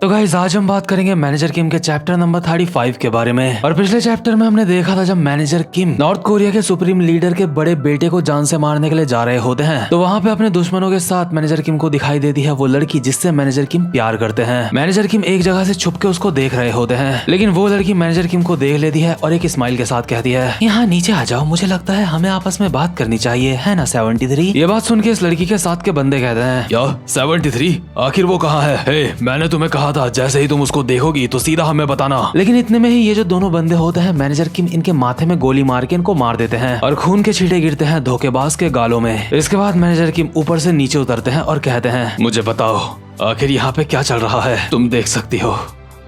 तो गाइस आज हम बात करेंगे मैनेजर किम के चैप्टर नंबर 35 के बारे में। और पिछले चैप्टर में हमने देखा था जब मैनेजर किम नॉर्थ कोरिया के सुप्रीम लीडर के बड़े बेटे को जान से मारने के लिए जा रहे होते हैं, तो वहाँ पे अपने दुश्मनों के साथ मैनेजर किम को दिखाई देती है वो लड़की जिससे मैनेजर किम प्यार करते हैं। मैनेजर किम एक जगह से छुप के उसको देख रहे होते हैं, लेकिन वो लड़की मैनेजर किम को देख लेती है और एक स्माइल के साथ कहती है, यहाँ नीचे आ जाओ, मुझे लगता है हमें आपस में बात करनी चाहिए, है ना 73। ये बात सुन के इस लड़की के साथ के बंदे कहते हैं, क्या 73? आखिर वो कहाँ है? हे, मैंने तुम्हें कहा था जैसे ही तुम उसको देखोगी तो सीधा हमें बताना। लेकिन इतने में ही ये जो दोनों बंदे होते हैं मैनेजर किम इनके माथे में गोली मार के इनको मार देते हैं और खून के छींटे गिरते हैं धोखेबाज के गालों में। इसके बाद मैनेजर किम ऊपर से नीचे उतरते हैं और कहते हैं, मुझे बताओ आखिर यहाँ पे क्या चल रहा है? तुम देख सकती हो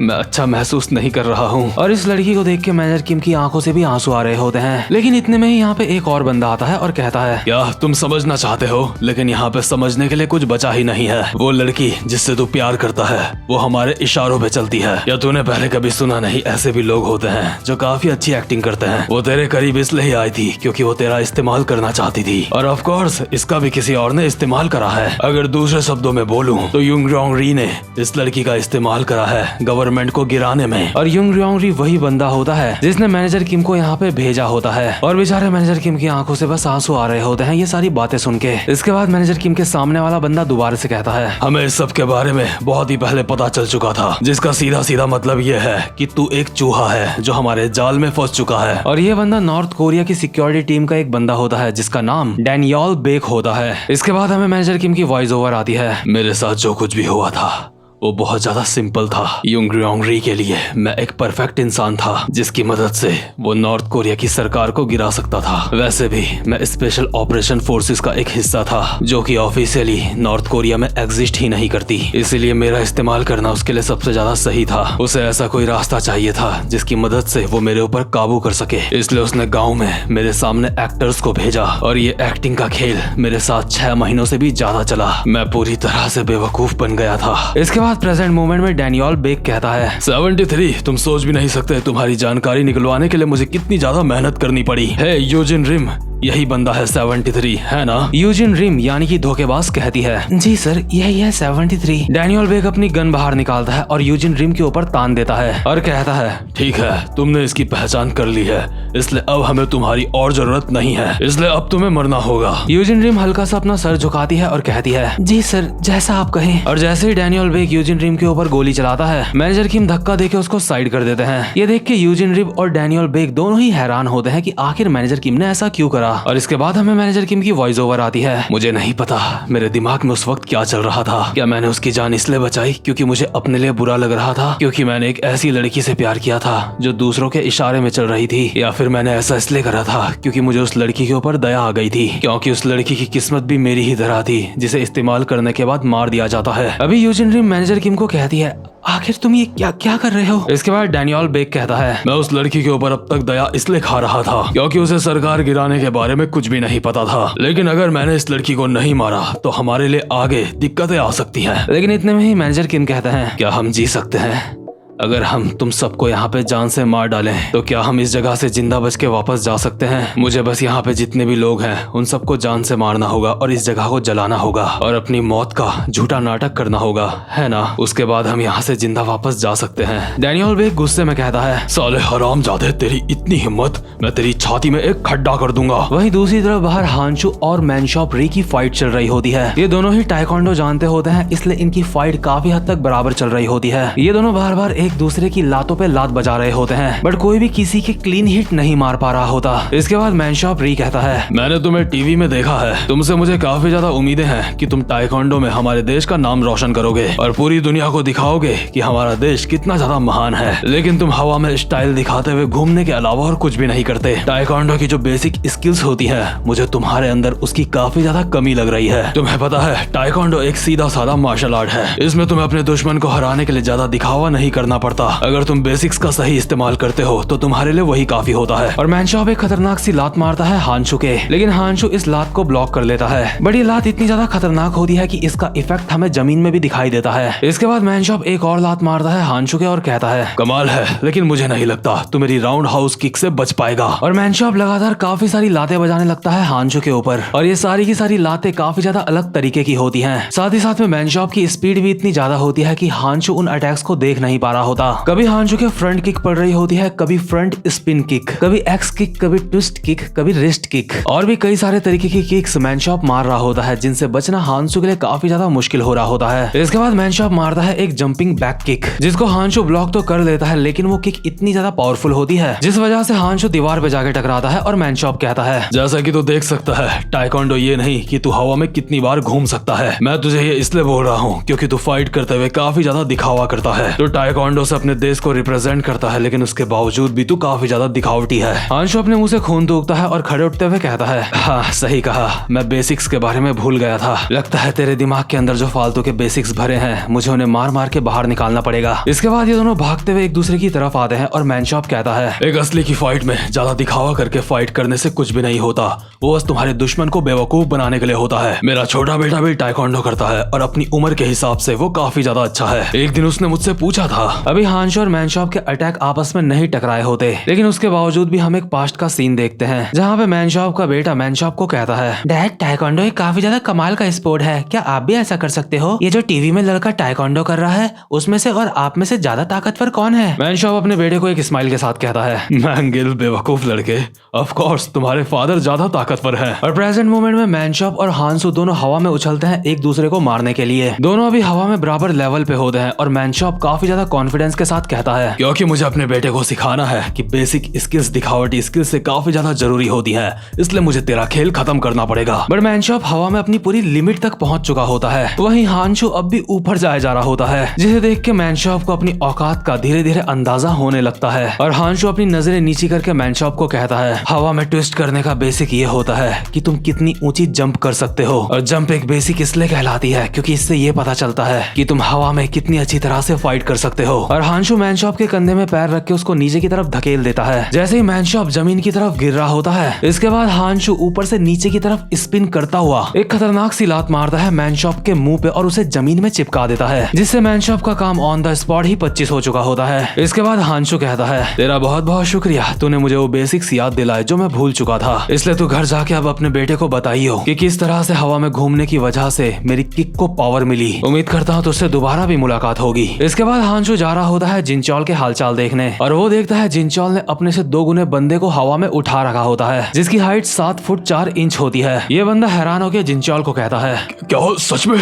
मैं अच्छा महसूस नहीं कर रहा हूँ। और इस लड़की को देख के मैनेजर किम की आंखों से भी आंसू आ रहे होते हैं। लेकिन इतने में ही यहाँ पे एक और बंदा आता है और कहता है, क्या तुम समझना चाहते हो? लेकिन यहाँ पे समझने के लिए कुछ बचा ही नहीं है। वो लड़की जिससे तू प्यार करता है वो हमारे इशारों पे चलती है। या तूने पहले कभी सुना नहीं, ऐसे भी लोग होते हैं जो काफी अच्छी एक्टिंग करते हैं। वो तेरे करीब इसलिए ही आई थी क्योंकि वो तेरा इस्तेमाल करना चाहती थी, और ऑफ कोर्स इसका भी किसी और ने इस्तेमाल करा है। अगर दूसरे शब्दों में बोलूं तो युंग रॉन्ग री ने इस लड़की का इस्तेमाल करा है गवर्नमेंट को गिराने में। और युंग रॉन्ग री वही बंदा होता है जिसने मैनेजर किम को यहाँ पे भेजा होता है। और बेचारे मैनेजर किम की आंखों से बस आंसू आ रहे होते हैं ये सारी बातें सुन के। इसके बाद मैनेजर किम के सामने वाला बंदा दोबारा से कहता है, हमें इस सब के बारे में बहुत ही पहले पता चल चुका था, जिसका सीधा सीधा मतलब ये है कि तू एक चूहा है जो हमारे जाल में फंस चुका है। और ये बंदा नॉर्थ कोरिया की सिक्योरिटी टीम का एक बंदा होता है जिसका नाम डैनियल बेक होता है। इसके बाद हमें मैनेजर किम की वॉइस ओवर आती है, मेरे साथ जो कुछ भी हुआ था वो बहुत ज्यादा सिंपल था। युंग रॉन्ग री के लिए मैं एक परफेक्ट इंसान था जिसकी मदद से वो नॉर्थ कोरिया की सरकार को गिरा सकता था। वैसे भी मैं स्पेशल ऑपरेशन फोर्सेस का एक हिस्सा था जो कि ऑफिशियली नॉर्थ कोरिया में एग्जिस्ट ही नहीं करती, इसीलिए मेरा इस्तेमाल करना उसके लिए सबसे ज्यादा सही था। उसे ऐसा कोई रास्ता चाहिए था जिसकी मदद से वो मेरे ऊपर काबू कर सके, इसलिए उसने गाँव में मेरे सामने एक्टर्स को भेजा और ये एक्टिंग का खेल मेरे साथ 6 महीनों से भी ज्यादा चला। मैं पूरी तरह से बेवकूफ बन गया था। इसके बाद प्रेजेंट मोमेंट में डैनियल बेक कहता है, 73 तुम सोच भी नहीं सकते तुम्हारी जानकारी निकलवाने के लिए मुझे कितनी ज्यादा मेहनत करनी पड़ी है। यूजिन रिम यही बंदा है 73, है ना? यूजिन रिम यानी कि धोखेबाज कहती है, जी सर यही है 73। डैनियल बेक अपनी गन बाहर निकालता है और यूजिन रिम के ऊपर तान देता है और कहता है, ठीक है तुमने इसकी पहचान कर ली है, इसलिए अब हमें तुम्हारी और जरूरत नहीं है, इसलिए अब तुम्हें मरना होगा। यूजिन रिम हल्का सा अपना सर झुकाती है और कहती है, जी सर जैसा आप कहें। और जैसे ही डैनियल बेक यूजिन रिम के ऊपर गोली चलाता है मैनेजर किम धक्का देके उसको साइड कर देते हैं। ये देख के यूजिन रिम और डैनियल बेक दोनों ही हैरान होते हैं कि आखिर मैनेजर किम ने ऐसा क्यों करा। और इसके बाद हमें मैनेजर किम की वॉइस ओवर आती है, मुझे नहीं पता मेरे दिमाग में उस वक्त क्या चल रहा था। क्या मैंने उसकी जान इसलिए बचाई क्योंकि मुझे अपने लिए बुरा लग रहा था, क्योंकि मैंने एक ऐसी लड़की से प्यार किया था जो दूसरों के इशारे में चल रही थी, या फिर मैंने ऐसा इसलिए करा था क्योंकि मुझे उस लड़की के ऊपर दया आ गई थी, क्योंकि उस लड़की की किस्मत भी मेरी ही तरह थी जिसे इस्तेमाल करने के बाद मार दिया जाता है। अभी यूजिन रिम मैनेजर किम को कहती है, आखिर तुम ये क्या कर रहे हो? इसके बाद डैनियल बेक कहता है, मैं उस लड़की के ऊपर अब तक दया इसलिए खा रहा था क्योंकि उसे सरकार गिराने के बारे में कुछ भी नहीं पता था, लेकिन अगर मैंने इस लड़की को नहीं मारा तो हमारे लिए आगे दिक्कतें आ सकती हैं। लेकिन इतने में ही मैनेजर किम कहता है, क्या हम जी सकते हैं? अगर हम तुम सबको यहाँ पे जान से मार डालें तो क्या हम इस जगह से जिंदा बच के वापस जा सकते हैं? मुझे बस यहाँ पे जितने भी लोग हैं उन सबको जान से मारना होगा और इस जगह को जलाना होगा और अपनी मौत का झूठा नाटक करना होगा, है ना? उसके बाद हम यहाँ से जिंदा वापस जा सकते हैं। डैनियल बेक गुस्से में कहता है, साले हरामजादे तेरी इतनी हिम्मत, मैं तेरी छाती में एक खड्डा कर दूंगा। वहीं दूसरी तरफ बाहर हांचू और मैनशॉप री की फाइट चल रही होती है। ये दोनों ही टाइकोंडो जानते होते हैं, इसलिए इनकी फाइट काफी हद तक बराबर चल रही होती है। ये दोनों बार बार एक दूसरे की लातों पे लात बजा रहे होते हैं, बट कोई भी किसी के क्लीन हिट नहीं मार पा रहा होता। इसके बाद मैनशॉप री कहता है, मैंने तुम्हें टीवी में देखा है, तुमसे मुझे काफी ज्यादा उम्मीदें हैं कि तुम टाइकोंडो में हमारे देश का नाम रोशन करोगे और पूरी दुनिया को दिखाओगे कि हमारा देश कितना ज्यादा महान है, लेकिन तुम हवा में स्टाइल दिखाते हुए घूमने के अलावा और कुछ भी नहीं करते। टाइकोंडो की जो बेसिक स्किल्स होती है मुझे तुम्हारे अंदर उसकी काफी ज्यादा कमी लग रही है। तुम्हें पता है टाइकोंडो एक सीधा साधा मार्शल आर्ट है, इसमें तुम्हें अपने दुश्मन को हराने के लिए ज्यादा दिखावा नहीं करना करना पड़ता। अगर तुम बेसिक्स का सही इस्तेमाल करते हो तो तुम्हारे लिए वही काफी होता है। और मैनशॉप एक खतरनाक सी लात मारता है हांशु के, लेकिन हांशु इस लात को ब्लॉक कर लेता है। बड़ी लात इतनी ज्यादा खतरनाक होती है कि इसका इफेक्ट हमें जमीन में भी दिखाई देता है। इसके बाद मैनशॉप एक और लात मारता है हांशु के और कहता है, कमाल है, लेकिन मुझे नहीं लगता तू मेरी राउंड हाउस किक से बच पाएगा। और मैनशॉप लगातार काफी सारी लातें बजाने लगता है हांशु के ऊपर, और ये सारी की सारी लातें काफी ज्यादा अलग तरीके की होती हैं। साथ ही साथ में मैनशॉप की स्पीड भी इतनी ज्यादा होती है कि हांशु उन अटैक्स को देख नहीं पा रहा होता। कभी हांशु के फ्रंट किक पड़ रही होती है, कभी फ्रंट स्पिन किक, कभी एक्स किक, कभी ट्विस्ट किक, कभी रिस्ट किक, और भी कई सारे तरीके की किक्स मैनशॉप मार रहा होता है, जिनसे बचना हांशु के लिए काफी ज्यादा मुश्किल हो रहा होता है। इसके बाद मैनशॉप मारता है एक जंपिंग बैक किक, जिसको हांशु ब्लॉक तो कर लेता है, लेकिन वो किक इतनी ज्यादा पावरफुल होती है जिस वजह से हांशु दीवार पे जाके टकराता है। और मैनशॉप कहता है, जैसा कि तू देख सकता है, टाइकोंडो ये नहीं कि तू हवा में कितनी बार घूम सकता है। मैं तुझे ये इसलिए बोल रहा हूँ क्योंकि तू फाइट करते हुए काफी ज्यादा दिखावा करता है। तो टाइकोंडो से अपने देश को रिप्रेजेंट करता है, लेकिन उसके बावजूद भी तू काफी ज्यादा दिखावटी है। हांशु अपने मुंह से खून थूकता है और खड़े उठते हुए कहता है, हाँ सही कहा, मैं बेसिक्स के बारे में भूल गया था। लगता है तेरे दिमाग के अंदर जो फालतू के बेसिक्स भरे हैं, मुझे उन्हें मार मार के बाहर निकालना पड़ेगा। इसके बाद ये दोनों भागते हुए एक दूसरे की तरफ आते हैं और मैनशॉप कहता है, एक असली की फाइट में ज्यादा दिखावा करके फाइट करने से कुछ भी नहीं होता, वो बस तुम्हारे दुश्मन को बेवकूफ बनाने के लिए होता है। मेरा छोटा बेटा भी टाइकोंडो करता है और अपनी उम्र के हिसाब से वो काफी ज्यादा अच्छा है। एक दिन उसने मुझसे पूछा था। अभी हांशु और मैनशॉप के अटैक आपस में नहीं टकराए होते, लेकिन उसके बावजूद भी हम एक पास्ट का सीन देखते हैं जहाँ पे मैनशॉप का बेटा मैनशॉप को कहता है, डैड टाइकोंडो एक काफी ज्यादा कमाल का स्पोर्ट है, क्या आप भी ऐसा कर सकते हो? ये जो टीवी में लड़का टाइकोंडो कर रहा है, उसमें से और आप में से ज्यादा ताकतवर कौन है? मैनशॉप अपने बेटे को एक स्माइल के साथ कहता है, मैंगिल बेवकूफ लड़के, ऑफ कोर्स तुम्हारे फादर ज्यादा ताकतवर हैं। और प्रेजेंट मोमेंट में मैनशॉप और हांसु दोनों हवा में उछलते हैं एक दूसरे को मारने के लिए। दोनों अभी हवा में बराबर लेवल पे होते हैं और मैनशॉप काफी ज्यादा कॉन्फिडेंस के साथ कहता है, क्योंकि मुझे अपने बेटे को सिखाना है कि बेसिक स्किल्स दिखावटी स्किल्स से काफी ज्यादा जरूरी होती है, इसलिए मुझे तेरा खेल खत्म करना पड़ेगा। बट मैनशॉप हवा में अपनी पूरी लिमिट तक पहुंच चुका होता है, वहीं हांशु अब भी ऊपर जाया जा रहा होता है, जिसे देख के मैनशॉप को अपनी औकात का धीरे धीरे अंदाजा होने लगता है। और हांशु अपनी नजरें नीची करके मैनशॉप को कहता है, हवा में ट्विस्ट करने का बेसिक ये होता है कि तुम कितनी ऊंची जंप कर सकते हो, और जंप एक बेसिक इसलिए कहलाती है क्योंकि इससे ये पता चलता है कि तुम हवा में कितनी अच्छी तरह से फाइट कर सकते हो। और हांशु मैनशॉप के कंधे में पैर रख के उसको नीचे की तरफ धकेल देता है। जैसे ही मैनशॉप जमीन की तरफ गिर रहा होता है, इसके बाद हांशु ऊपर से नीचे की तरफ स्पिन करता हुआ एक खतरनाक सी लात मारता है मैनशॉप के मुंह पे और उसे जमीन में चिपका देता है, जिससे मैनशॉप का काम ऑन द स्पॉट ही 25 हो चुका होता है। इसके बाद हांशु कहता है, तेरा बहुत बहुत शुक्रिया, तूने मुझे वो बेसिक्स याद दिलाए जो मैं भूल चुका था। इसलिए तू घर जाके अब अपने बेटे को बताइयो कि किस तरह से हवा में घूमने की वजह से मेरी किक को पावर मिली। उम्मीद करता हूँ तुझसे दोबारा भी मुलाकात होगी। इसके बाद हांशु जा रहा होता है जिनचौल के हालचाल देखने, और वो देखता है जिनचौल ने अपने से 2 गुने बंदे को हवा में उठा रखा होता है, जिसकी हाइट 7 फुट 4 इंच होती है। ये बंदा हैरान होकर जिनचौल को कहता है, क्या सच में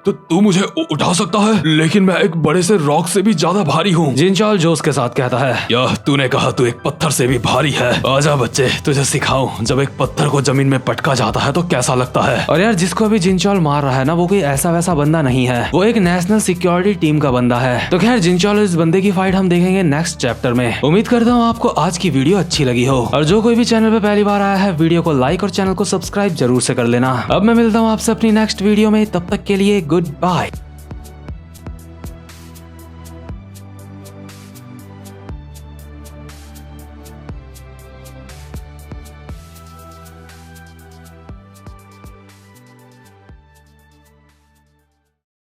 तो तू मुझे उठा सकता है? लेकिन मैं एक बड़े से रॉक से भी ज्यादा भारी हूँ। जिनचौल जोश के साथ कहता है, यार तूने कहा तू एक पत्थर से भी भारी है। आजा बच्चे, तुझे सिखाऊं जब एक पत्थर को जमीन में पटका जाता है तो कैसा लगता है। और यार जिसको अभी जिनचौल मार रहा है ना, वो कोई ऐसा वैसा बंदा नहीं है, वो एक नेशनल सिक्योरिटी टीम का बंदा है। तो खैर जिनचौल इस बंदे की फाइट हम देखेंगे नेक्स्ट चैप्टर में। उम्मीद करता हूँ आपको आज की वीडियो अच्छी लगी हो, और जो कोई भी चैनल पे पहली बार आया है, वीडियो को लाइक और चैनल को सब्सक्राइब जरूर से कर लेना। अब मैं मिलता हूँ आपसे अपनी नेक्स्ट वीडियो में, तब तक के लिए गुड बाय।